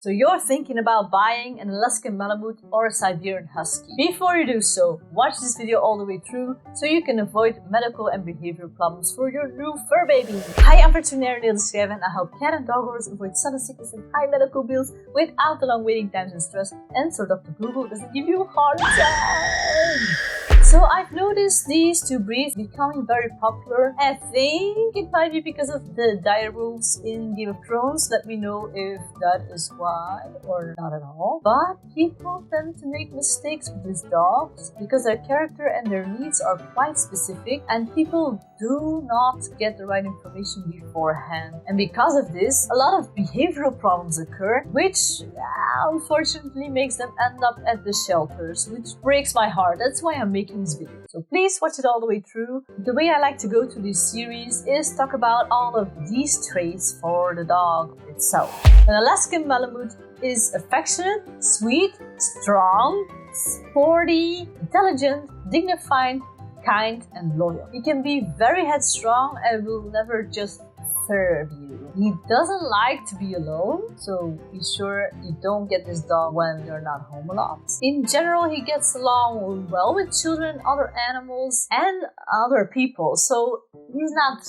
So you're thinking about buying an Alaskan Malamute or a Siberian Husky. Before you do so, watch this video all the way through so you can avoid medical and behavioral problems for your new fur baby. Hi, I'm veterinarian Neil and I help cat and dog owners avoid sudden sickness and high medical bills without the long waiting times and stress, and so Dr. Google doesn't give you a hard time. So I've noticed these two breeds becoming very popular. I think it might be because of the diet rules in Game of Thrones. Let me know if that is why or not at all. But people tend to make mistakes with these dogs because their character and their needs are quite specific, and people do not get the right information beforehand. And because of this, a lot of behavioral problems occur, which unfortunately makes them end up at the shelters, which breaks my heart. That's why I'm making this video. So please watch it all the way through. The way I like to go through this series is talk about all of these traits for the dog itself. An Alaskan Malamute is affectionate, sweet, strong, sporty, intelligent, dignified, kind, and loyal. He can be very headstrong and will never just serve you. He doesn't like to be alone, so be sure you don't get this dog when you're not home a lot. In general, he gets along well with children, other animals, and other people, so he's not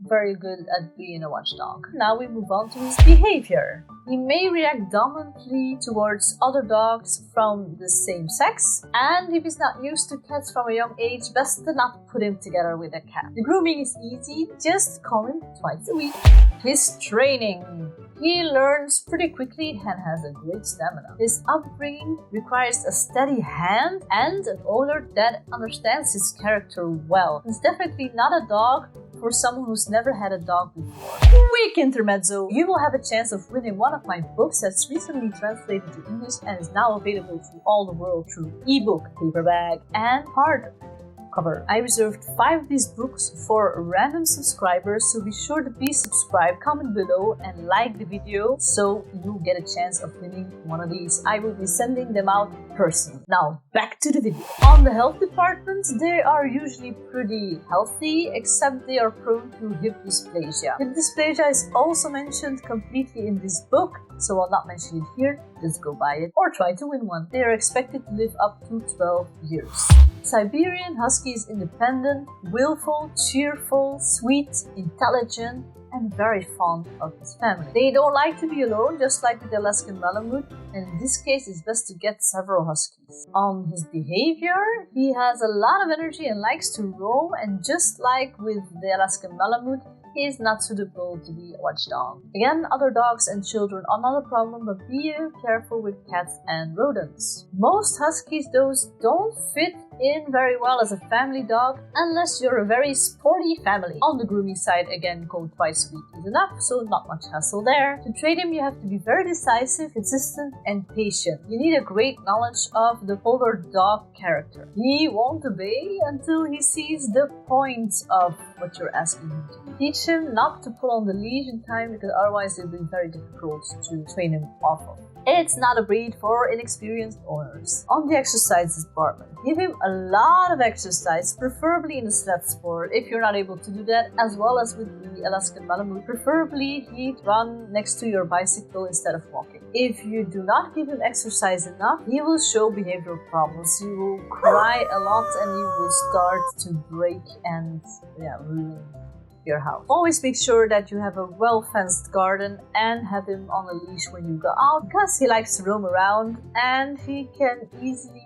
very good at being a watchdog. Now we move on to his behavior. He may react dominantly towards other dogs from the same sex, and if he's not used to cats from a young age, best to not put him together with a cat. The grooming is easy, just comb him twice a week. His training. He learns pretty quickly and has a great stamina. His upbringing requires a steady hand and an owner that understands his character well. He's definitely not a dog for someone who's never had a dog before. Quick intermezzo! You will have a chance of winning one of my books that's recently translated to English and is now available to all the world through ebook, paperback, and hardcover. I reserved 5 of these books for random subscribers, so be sure to be subscribed, comment below, and like the video so you get a chance of winning one of these. I will be sending them out personally. Now, back to the video. On the health department, they are usually pretty healthy, except they are prone to hip dysplasia. Hip dysplasia is also mentioned completely in this book, so I'll not mention it here, just go buy it or try to win one. They are expected to live up to 12 years. Siberian Husky is independent, willful, cheerful, sweet, intelligent, and very fond of his family. They don't like to be alone, just like with the Alaskan Malamute, and in this case it's best to get several Huskies. On his behavior, he has a lot of energy and likes to roam, and just like with the Alaskan Malamute, he is not suitable to be a watchdog. Again, other dogs and children are not a problem, but be careful with cats and rodents. Most Huskies, those don't fit in very well as a family dog unless you're a very sporty family. On the grooming side, again, go twice a week is enough, so not much hassle there. To train him, you have to be very decisive, consistent, and patient. You need a great knowledge of the older dog character. He won't obey until he sees the point of what you're asking him to do. Teach him not to pull on the leash in time, because otherwise it'll be very difficult to train him off of. It's not a breed for inexperienced owners. On the exercise department, give him a lot of exercise, preferably in the sled sport if you're not able to do that, as well as with the Alaskan Malamute. Preferably he'd run next to your bicycle instead of walking. If you do not give him exercise enough, he will show behavioral problems. He will cry a lot and he will start to break and ruin your house. Always make sure that you have a well-fenced garden and have him on a leash when you go out, because he likes to roam around and he can easily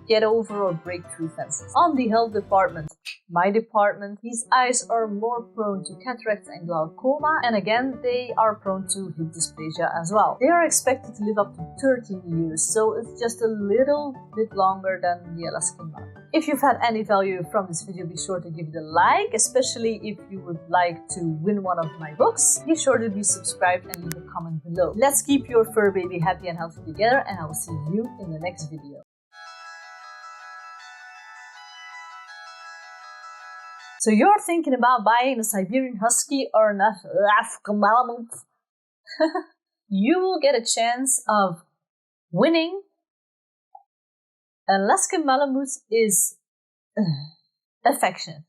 get over or break through fences. On the health department, my department, his eyes are more prone to cataracts and glaucoma, and again, they are prone to hip dysplasia as well. They are expected to live up to 13 years, so it's just a little bit longer than the Alaskan Malamute. If you've had any value from this video, be sure to give it a like, especially if you would like to win one of my books. Be sure to be subscribed and leave a comment below. Let's keep your fur baby happy and healthy together, and I will see you in the next video. So you're thinking about buying a Siberian Husky or an Alaskan Malamute? You will get a chance of winning. An Alaskan Malamute is affectionate,